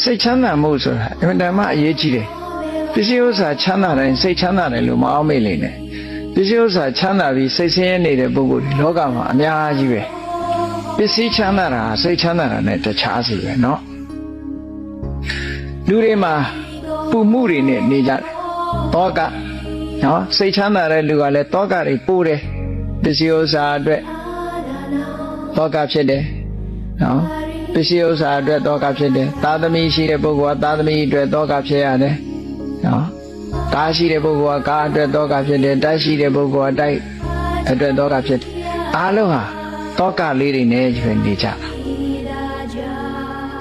စိတ်ချမ်းသာမှုဆိုတာအမှန်တမ်းအရေးကြီးတယ်ပစ္စည်းဥစ္စာချမ်းသာတယ်စိတ်ချမ်းသာတယ်လို့မအောင်မေ့လိမ့်နဲ့ပစ္စည်းဥစ္စာချမ်းသာပြီးစိတ်ဆင်းရဲနေတဲ့ပုဂ္ဂိုလ်ဒီလောကမှာအများကြီးပဲပစ္စည်းချမ်းသာတာစိတ်ချမ်းသာတာနဲ့တခြားစီပဲเนาะလူတွေမှာပူမှုတွေနဲ့နေကြတယ်တောကเนาะစိတ်ချမ်းသာတဲ့လူကလည်းတောကတွေပိုးတယ်ပစ္စည်းဥစ္စာအတွက်တောကဖြစ်တယ်เนาะပစ္စည်းဥစ္စာအတွက်တောကဖြစ်တယ်သာသမီရှိတဲ့ပုဂ္ဂိုလ်ကသာသမီအတွက်တောကဖြစ်ရတယ်နော်ကားရှိတဲ့ပုဂ္ဂိုလ်ကကားအတွက်တောကဖြစ်တယ်တိုက်ရှိတဲ့ပုဂ္ဂိုလ်ကတိုက်အတွက်တောကဖြစ်တယ်အားလုံးဟာတောကလေးတွေနဲ့ကျွေးနေကြတာ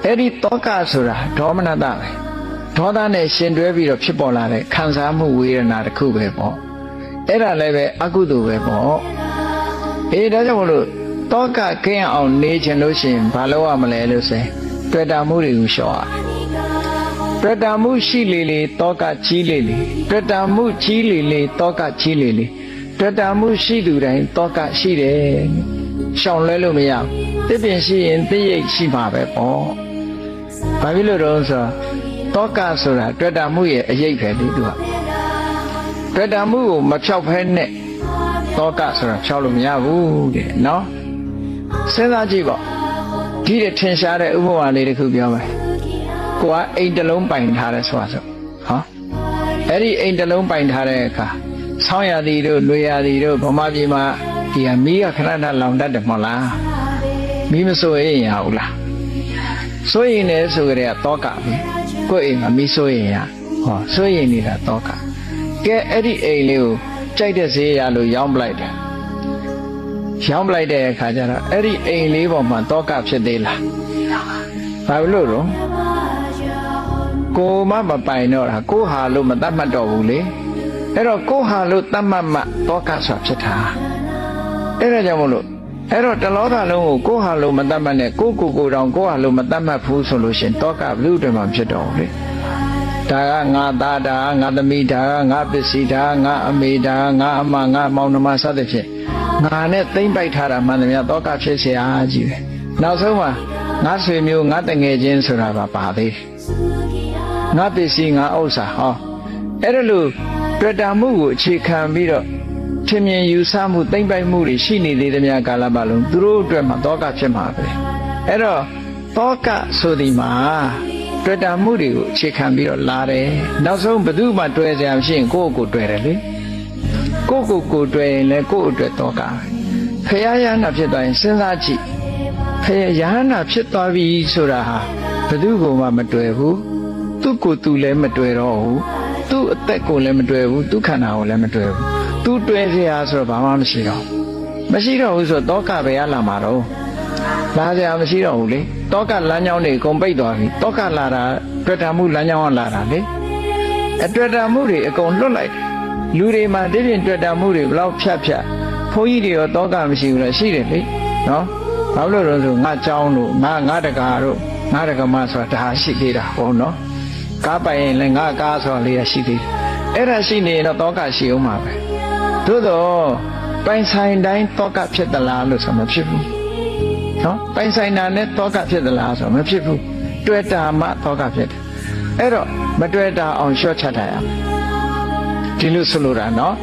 အဲ့ဒီတောကဆိုတာဒေါမနတပဲဒေါသနဲ့ရှင်တွဲပြီးတော့ဖြစ်ပေါ်လာတဲ့ခံစားမှုဝေဒနာတစ်ခုပဲပေါ့အဲ့ဒါလည်းပဲအကုသိုလ်ပဲပေါ့ဒါကြောင့်မလို့တောကကင်းအောင်နေခြင်းလို့ရှိရင်ဘာလို့ရမလဲလို့ဆိုရင်တွေ့တာမှုတွေကိုလျှော့ရတွေ့တာမှုရှိလေတောကကြီးလေတွေ့တာမှုကြီးလေတောကကြီးလေတွေ့တာမှုရှိသူတိုင်းတောကရှိတယ်ရှောင်လွဲလို့မရဘူးတစ်ပင်ရှိရင်သိရိတ်ရှိမှာပဲပေါ့ဘာဖြစ်လို့တော့ဆိုတောကဆိုတာတွေ့တာမှုရဲ့အရေးပဲလေသူကတွေ့တာမှုကိုမဖြောက်ဖဲနဲ့တောကဆိုတာဖြောက်လို့မရဘူးတဲ့နော်စဉ်းစားကြည့်ပေါ့ဒီထင်ရှားတဲ့ဥပမာလေးတစ်ခုပြောမယ်ကိုကအိမ်တစ်လုံးပိုင်ထားတယ်ဆိုတာဆိုဟောအဲ့ဒီအိမ်တစ်လုံးပိုင်ထားတဲ့အခါဆောင်းရာသီတို့နွေရာသီတို့ဗမာပြည်မှာဒီဟာမီးကခဏခဏလောင်တတ်တယ်မဟုတ်လားမီးမစိုးရင်ရဘူးလားစိုးရင်လည်းဆိုကြတဲ့တောကပဲကိုယ့်အိမ်မှာမီးစိုးရင်ရဟောစိုးရင်နေတာတောကကဲအဲ့ဒီအိမ်လေးကိုကြိုက်တဲ့ဈေးရလို့ရောင်းပလိုက်တယ်ရောင်းပလိုက်တဲ့အခါကျတော့အဲ့ဒီအိမ်လေးပေါ်မှာတောကဖြစ်သေးလားဘာလို့တော့ကိုမပိုင်တော့တာကိုဟာလို့မတတ်မှတ်တော့ဘူးလေအဲ့တော့ကိုဟာလို့တတ်မှတ်မှတောကဆိုတာဖြစ်တာအဲ့ဒါကြောင့်မလို့အဲ့တော့တလောကလုံးကိုကိုဟာလို့မတတ်မှတ်နဲ့ကိုတောင်ကိုဟာလို့မတတ်မှတ်ဘူးဆိုလို့ရှင်တောကဘလို့တည်းမှဖြစ်တော့လေဒါကငါသားဒါကငါသမီးဒါကငါပစ္စည်းဒါကငါအမေဒါကငါအမငါမောင်နှမစသဖြင့်ငါနဲ့သိမ့်ပိုက်ထားတာမှန်တယ်များတောကဖြစ်เสียအားကြီးပဲနောက်ဆုံးမှာငါဆွေမျိုးငါတငယ်ချင်းဆိုတာပါသေးငါပစ္စည်းငါဥစ္စာဟောအဲ့ဒါလို့တွေ့တာမှုကိုအခြေခံပြီးတော့ထင်မြင်ယူဆမှုသိမ့်ပိုက်မှုတွေရှိနေသေးသမျှကာလပတ်လုံးသူတို့အတွက်မှာတောကဖြစ်မှာပဲအဲ့တော့တောကဆိုဒီမှာတွေ့တာမှုတွေကိုအခြေခံပြီးတော့လာတယ်နောက်ဆုံးဘယ်သူမှတွေ့ကြမရှိရင်ကိုယ့်ကိုတွေ့တယ်လေကိုတွေ့ရင်လည်းကိုယ့်အတွက်တောကဖရာယနာဖြစ်သွားရင်စဉ်းစားကြည့်ဖရာယနာဖြစ်သွားပြီဆိုတာဟာဘယ်သူမှမတွေ့ဘူးသူ့ကိုယ်သူလည်းမတွေ့တော့ဘူးသူ့အသက်ကိုလည်းမတွေ့ဘူးသူ့ခန္ဓာကိုလည်းမတွေ့ဘူးသူတွေ့เสียဆိုတော့ဘာမှမရှိတော့ဘူးဆိုတော့တောကပဲရလာမှာတော့လာကြမရှိတော့ဘူးလေတောကလမ်းကြောင်းတွေကုန်ပိတ်သွားပြီတောကလာတာတွေ့တာမှုလမ်းကြောင်းကလာတာလေအတွေ့တာမှုတွေအကုန်လွတ်လိုက်လူတွေမှာဒီပြင်တွေ့တာမှုတွေဘလောက်ဖြတ်ဘုန်းကြီးတွေရောတောကမရှိဘူးလားရှိတယ်လေနော်ဘာလို့လဲဆိုငါเจ้าတို့ငါတကာတို့ငါတကမဆိုတာဒါရှိသေးတာဟုတ်နော်ကားပိုင်ရင်လည်းငါကားဆိုတာလေးရှိသေးတယ်အဲ့ဒါရှိနေရင်တော့တောကရှိအောင်ပါပဲသို့တော့ပိုင်ဆိုင်တိုင်းတောကဖြစ်သလားလို့ဆိုမဖြစ်ဘူးနော်ပိုင်ဆိုင်တာနဲ့တောကဖြစ်သလားဆိုမဖြစ်ဘူးတွေ့တာမှတောကဖြစ်တယ်အဲ့တော့မတွေ့တာအောင်ရှော့ချတာရမယ်ဒီလိုဆိုလိုတာနော်